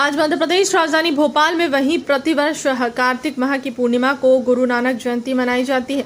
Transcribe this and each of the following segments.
आज मध्य प्रदेश राजधानी भोपाल में वहीं प्रतिवर्ष कार्तिक माह की पूर्णिमा को गुरु नानक जयंती मनाई जाती है।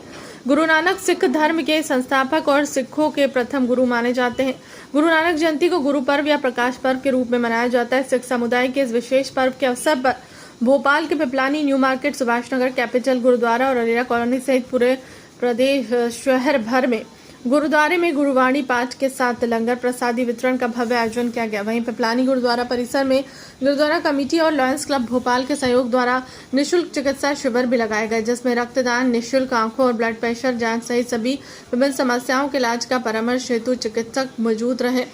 गुरु नानक सिख धर्म के संस्थापक और सिखों के प्रथम गुरु माने जाते हैं। गुरु नानक जयंती को गुरु पर्व या प्रकाश पर्व के रूप में मनाया जाता है। सिख समुदाय के इस विशेष पर्व के अवसर पर भोपाल के Piplani, new market, Subhash Nagar, capital gurdwara और अरेरा कॉलोनी सहित पूरे प्रदेश शहर भर में गुरुद्वारे में गुरुवाणी पाठ के साथ लंगर प्रसादी वितरण का भव्य आयोजन किया गया। वहीं पिपलानी गुरुद्वारा परिसर में गुरुद्वारा कमेटी और लॉयंस क्लब भोपाल के सहयोग द्वारा निःशुल्क चिकित्सा शिविर भी लगाए गए, जिसमें रक्तदान, निःशुल्क आंखों और ब्लड प्रेशर जांच सहित सभी विभिन्न समस्याओं के इलाज का परामर्श हेतु चिकित्सक मौजूद रहे,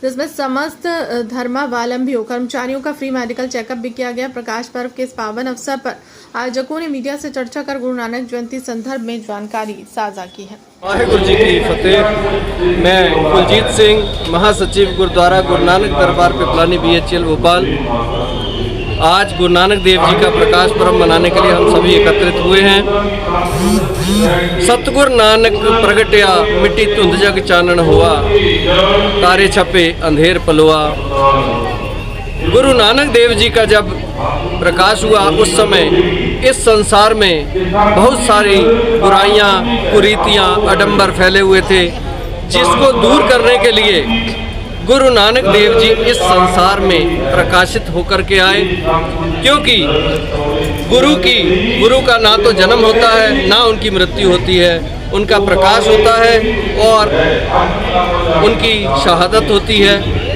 जिसमें समस्त धर्मावलंबियों कर्मचारियों का फ्री मेडिकल चेकअप भी किया गया। प्रकाश पर्व के इस पावन अवसर पर आयोजकों ने मीडिया से चर्चा कर गुरु नानक जयंती संदर्भ में जानकारी साझा की है। वाहेगुरु जी की फतेह। मैं कुलजीत सिंह, महासचिव गुरुद्वारा गुरु नानक दरबार पिपलानी BHL भोपाल। आज गुरु नानक देव जी का प्रकाश पर्व मनाने के लिए हम सभी एकत्रित हुए हैं। सतगुरु नानक प्रगटिया, मिट्टी धुंध जग चानन हुआ, तारे छपे अंधेर पलुआ। गुरु नानक देव जी का जब प्रकाश हुआ उस समय इस संसार में बहुत सारी बुराइयां, कुरीतियां, आडंबर फैले हुए थे, जिसको दूर करने के लिए गुरु नानक देव जी इस संसार में प्रकाशित होकर के आए। क्योंकि गुरु का ना तो जन्म होता है, ना उनकी मृत्यु होती है, उनका प्रकाश होता है और उनकी शहादत होती है।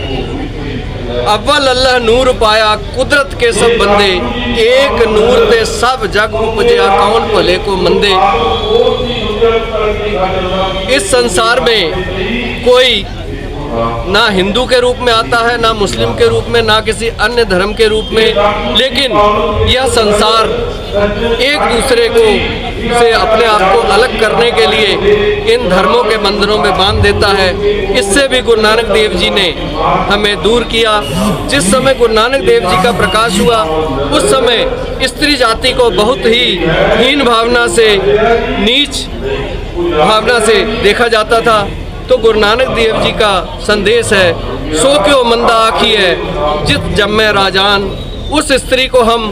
अव्वल अल्लाह नूर पाया, कुदरत के सब बंदे, एक नूर ते सब जग उपजया, कौन भले को मंदे। इस संसार में कोई ना हिंदू के रूप में आता है, ना मुस्लिम के रूप में, ना किसी अन्य धर्म के रूप में, लेकिन यह संसार एक दूसरे को से अपने आप को अलग करने के लिए इन धर्मों के बंधनों में बांध देता है। इससे भी गुरु नानक देव जी ने हमें दूर किया। जिस समय गुरु नानक देव जी का प्रकाश हुआ उस समय स्त्री जाति को बहुत ही हीन भावना से, नीच भावना से देखा जाता था। तो गुरु नानक देव जी का संदेश है, सो क्यों मंदा आखी है जित जम्मे राजान। उस स्त्री को हम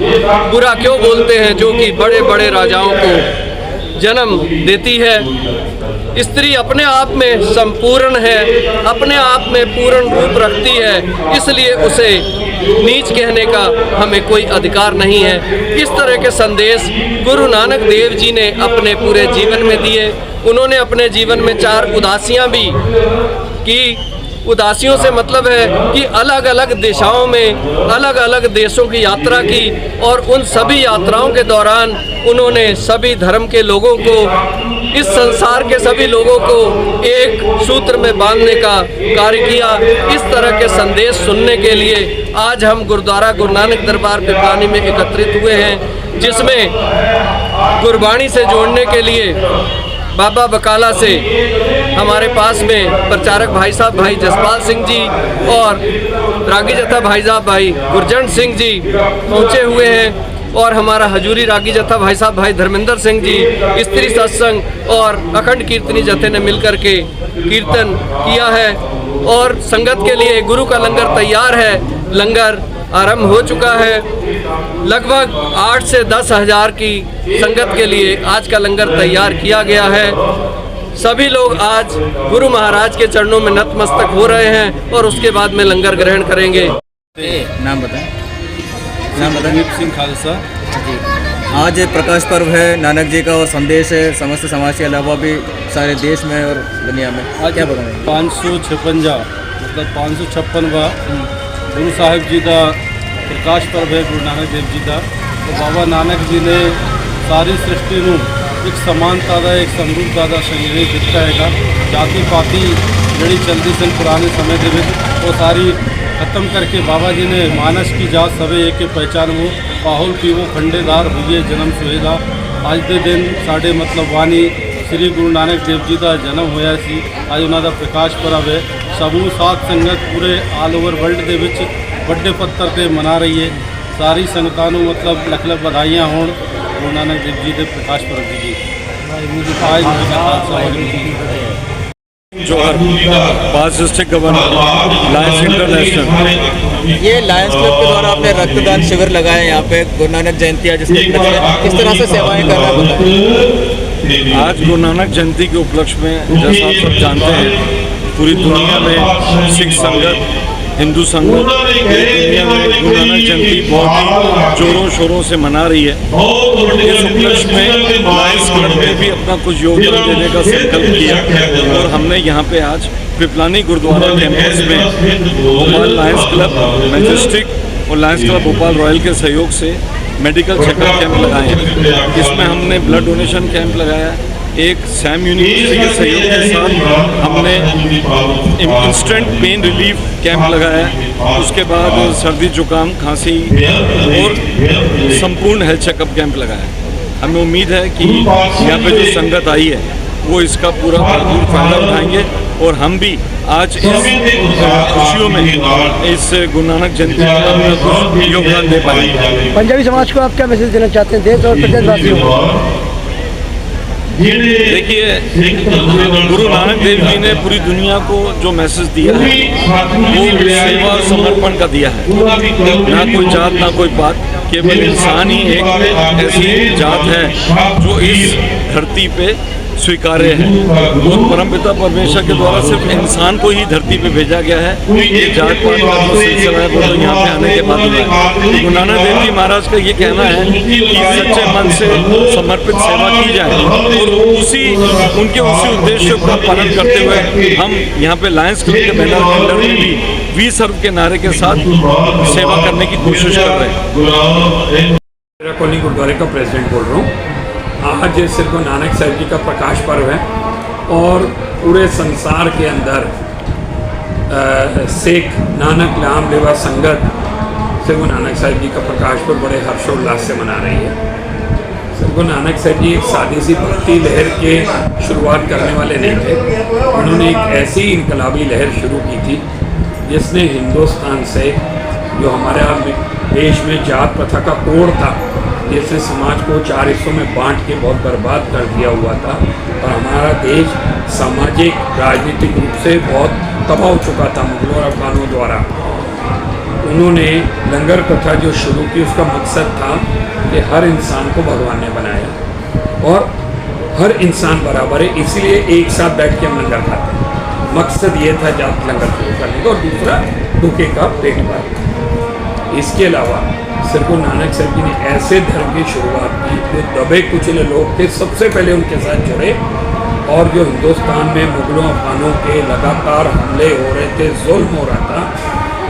बुरा क्यों बोलते हैं जो कि बड़े बड़े राजाओं को जन्म देती है। स्त्री अपने आप में संपूर्ण है, अपने आप में पूर्ण रूप रखती है, इसलिए उसे नीच कहने का हमें कोई अधिकार नहीं है। इस तरह के संदेश गुरु नानक देव जी ने अपने पूरे जीवन में दिए। उन्होंने अपने जीवन में 4 उदासियां भी की। उदासियों से मतलब है कि अलग अलग दिशाओं में अलग अलग देशों की यात्रा की और उन सभी यात्राओं के दौरान उन्होंने सभी धर्म के लोगों को, इस संसार के सभी लोगों को एक सूत्र में बांधने का कार्य किया। इस तरह के संदेश सुनने के लिए आज हम गुरुद्वारा गुरु नानक दरबार पिपलानी में एकत्रित हुए हैं, जिसमें गुरबाणी से जोड़ने के लिए बाबा बकाला से हमारे पास में प्रचारक भाई साहब भाई जसपाल सिंह जी और रागी जत्था भाई साहब भाई गुरजंट सिंह जी पहुँचे हुए हैं और हमारा हजूरी रागी जत्था भाई साहब भाई धर्मेंद्र सिंह जी, स्त्री सत्संग और अखंड कीर्तनी जत्थे ने मिलकर के कीर्तन किया है और संगत के लिए गुरु का लंगर तैयार है। लंगर आरंभ हो चुका है। लगभग 8 से 10 हज़ार की संगत के लिए आज का लंगर तैयार किया गया है। सभी लोग आज गुरु महाराज के चरणों में नतमस्तक हो रहे हैं और उसके बाद में लंगर ग्रहण करेंगे। नाम बताएं। नाम बताएं। सिंह खालसा जी। आज प्रकाश पर्व है नानक जी का और संदेश है समस्त समाज के अलावा भी सारे देश में और दुनिया में। आज क्या बताएंगे? 556 मतलब 556वां गुरु साहिब जी का प्रकाश पर्व है गुरु नानक देव जी का। तो बाबा नानक जी ने सारी सृष्टि ਨੂੰ एक समानता का, एक समरूपता का संदेश दिता है। जाति पाति जी चलती सन पुराने समय के वो सारी खत्म करके बाबा जी ने मानस की जात सवे एक के पहचान वो पाहुल पीवो खंडेदार हुए जन्म सुहेगा। आज के दिन साढ़े मतलब वाणी श्री गुरु नानक देव जी का जन्म होया सी। आज उन्होंने प्रकाश पर्व है। सबू साध संगत पूरे आल ओवर वर्ल्ड के बड़े पत्थर पर मना रही है। सारी संगतां नूं मतलब लख लख बधाइयां होण गुरु नानक देव जी के प्रकाश पर्व की। आज जोहर पास डिस्ट्रिक्ट गवर्नर लायंस इंटरनेशनल। ये लायंस क्लब के द्वारा आपने रक्तदान शिविर लगाए यहाँ पे गुरु नानक जयंती आज इसके उपलक्ष्य में किस तरह से सेवाएं कर रहे हैं बताएं। आज गुरु नानक जयंती के उपलक्ष्य में जैसा आप सब जानते हैं पूरी दुनिया में सिख संगत हिंदू संगत दुनिया में गुरु नानक जयंती बहुत ही जोरों शोरों से मना रही है। इस उपलक्ष्य में लायंस क्लब ने भी अपना कुछ योगदान देने का संकल्प किया और हमने यहाँ पे आज पिपलानी गुरुद्वारा कैंपस में भोपाल लायंस क्लब मैजेस्टिक और लायंस क्लब भोपाल रॉयल के सहयोग से मेडिकल चेकअप कैंप लगाए हैं। इसमें हमने ब्लड डोनेशन कैंप लगाया, एक सैम यूनिवर्सिटी के सहयोग के साथ हमने इंस्टेंट पेन रिलीफ कैंप लगाया, उसके बाद सर्दी जुकाम खांसी और संपूर्ण हेल्थ चेकअप कैंप लगाया। हमें उम्मीद है कि यहाँ पे जो संगत आई है वो इसका पूरा भरपूर फायदा उठाएंगे और हम भी आज इस खुशियों में इस गुरु नानक जयंती में कुछ योगदान दे पाएंगे। पंजाबी समाज को आप क्या मैसेज देना चाहते हैं देश और प्रदेशवासियों को? देखिए, गुरु नानक देव जी ने पूरी दुनिया को जो मैसेज दिया है वो सेवा और समर्पण का दिया है। ना कोई जात ना कोई पात, केवल इंसान ही एक ऐसी जात है जो इस धरती पे स्वीकार्य है और परमपिता परमेश्वर के द्वारा सिर्फ इंसान को ही धरती पे भेजा गया है। ये जात पात का जो सिलसिला है वो तो यहाँ पे आने के बाद हुआ है। गुरु नानक देव जी महाराज का ये कहना है कि सच्चे मन से समर्पित सेवा की जाए और उनके उसी उद्देश्य का पालन करते हुए हम यहाँ पे लायंस क्लब के बैनर के अंदर में भी वी सर्व के नारे के साथ सेवा करने की कोशिश कर रहे हैं। मेरा कॉलोनी गुरुद्वारे का प्रेसिडेंट बोल रहा हूँ। आज श्री गुरु नानक साहिब जी का प्रकाश पर्व है और पूरे संसार के अंदर सिख नानक नाम लेवा संगत श्री गुरु नानक साहिब जी का प्रकाश पर्व बड़े हर्षोल्लास से मना रही है। श्री गुरु नानक साहिब जी एक सादी सी भक्ति लहर के शुरुआत करने वाले नहीं थे। उन्होंने एक ऐसी इनकलाबी लहर शुरू की थी जिसने हिंदुस्तान से जो हमारे देश में जात प्रथा का कोड था, जिसने समाज को 4 हिस्सों में बांट के बहुत बर्बाद कर दिया हुआ था और हमारा देश सामाजिक राजनीतिक रूप से बहुत तबाह हो चुका था मुगलों और अफगानों द्वारा। उन्होंने लंगर प्रथा जो शुरू की उसका मकसद था कि हर इंसान को भगवान ने बनाया और हर इंसान बराबर है, इसलिए एक साथ बैठ के हम लंगर खाते हैं। मकसद ये था जात लंगर शुरू करने का और दूसरा भूखे का पेट भरना। इसके अलावा श्री गुरु नानक साहिब जी ने ऐसे धर्म की शुरुआत की जो दबे कुचले लोग थे सबसे पहले उनके साथ जुड़े और जो हिंदुस्तान में मुगलों अफगानों के लगातार हमले हो रहे थे, जुल्म हो रहा था,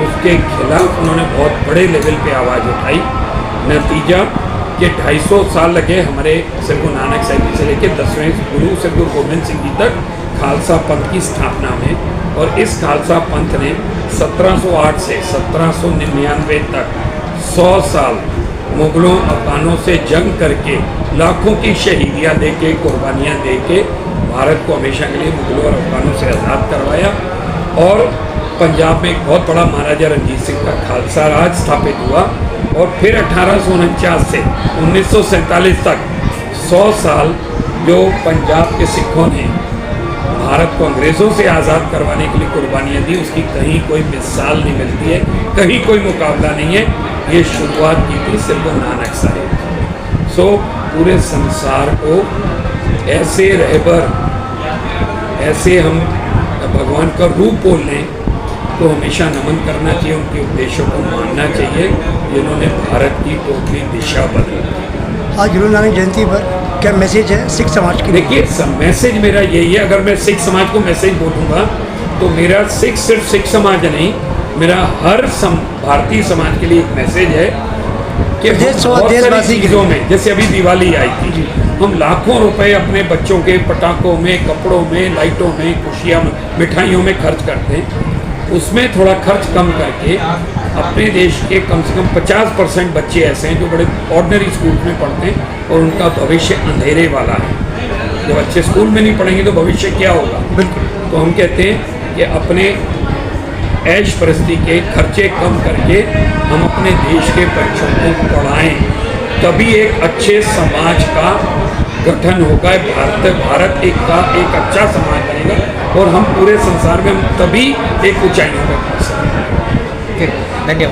उसके खिलाफ उन्होंने बहुत बड़े लेवल पे आवाज़ उठाई। नतीजा कि 250 साल लगे हमारे श्री गुरु नानक साहिब जी से लेकर 10वें गुरु श्री गुरु गोबिंद सिंह जी तक खालसा पंथ की स्थापना में। और इस खालसा पंथ ने 1708 से 1799 तक 100 साल मुगलों अफगानों से जंग करके लाखों की शहीदियाँ दे के कुर्बानियाँ दे के भारत को हमेशा के लिए मुगलों और अफगानों से आज़ाद करवाया। और पंजाब में एक बहुत बड़ा महाराजा रंजीत सिंह का खालसा राज स्थापित हुआ और फिर 1849 से 1947 तक 100 साल जो पंजाब के सिखों ने भारत को अंग्रेज़ों से आज़ाद करवाने के लिए कुर्बानियाँ दी, उसकी कहीं कोई मिसाल नहीं मिलती है, कहीं कोई मुकाबला नहीं है। ये शुरुआत की थी श्री गुरु नानक साहिब। सो पूरे संसार को ऐसे रहबर, ऐसे हम भगवान का रूप बोलने को हमेशा नमन करना चाहिए, उनके उपदेशों को मानना चाहिए जिन्होंने भारत की टोटली दिशा बदली। आज गुरु नानक जयंती पर क्या मैसेज है सिख समाज के लिए? देखिए, मैसेज मेरा यही है, अगर मैं सिख समाज को मैसेज बोलूँगा तो मेरा सिर्फ सिख समाज नहीं, मेरा हर भारतीय समाज के लिए एक मैसेज है कि देशवासी चीज़ों में, जैसे अभी दिवाली आई थी, हम लाखों रुपए अपने बच्चों के पटाखों में, कपड़ों में, लाइटों में, खुशियाँ मिठाइयों में खर्च करते हैं। उसमें थोड़ा खर्च कम करके अपने देश के कम से कम 50% बच्चे ऐसे हैं जो बड़े ऑर्डिनरी स्कूल में पढ़ते हैं और उनका भविष्य अंधेरे वाला है। जब बच्चे स्कूल में नहीं पढ़ेंगे तो भविष्य क्या होगा? तो हम कहते हैं कि अपने ऐश परस्ती के खर्चे कम करके हम अपने देश के बच्चों को पढ़ाएं, तभी एक अच्छे समाज का गठन होगा। भारत एक अच्छा समाज बनेगा। और हम पूरे संसार में तभी एक ऊंचाइयों पर पहुँच सकते हैं। धन्यवाद।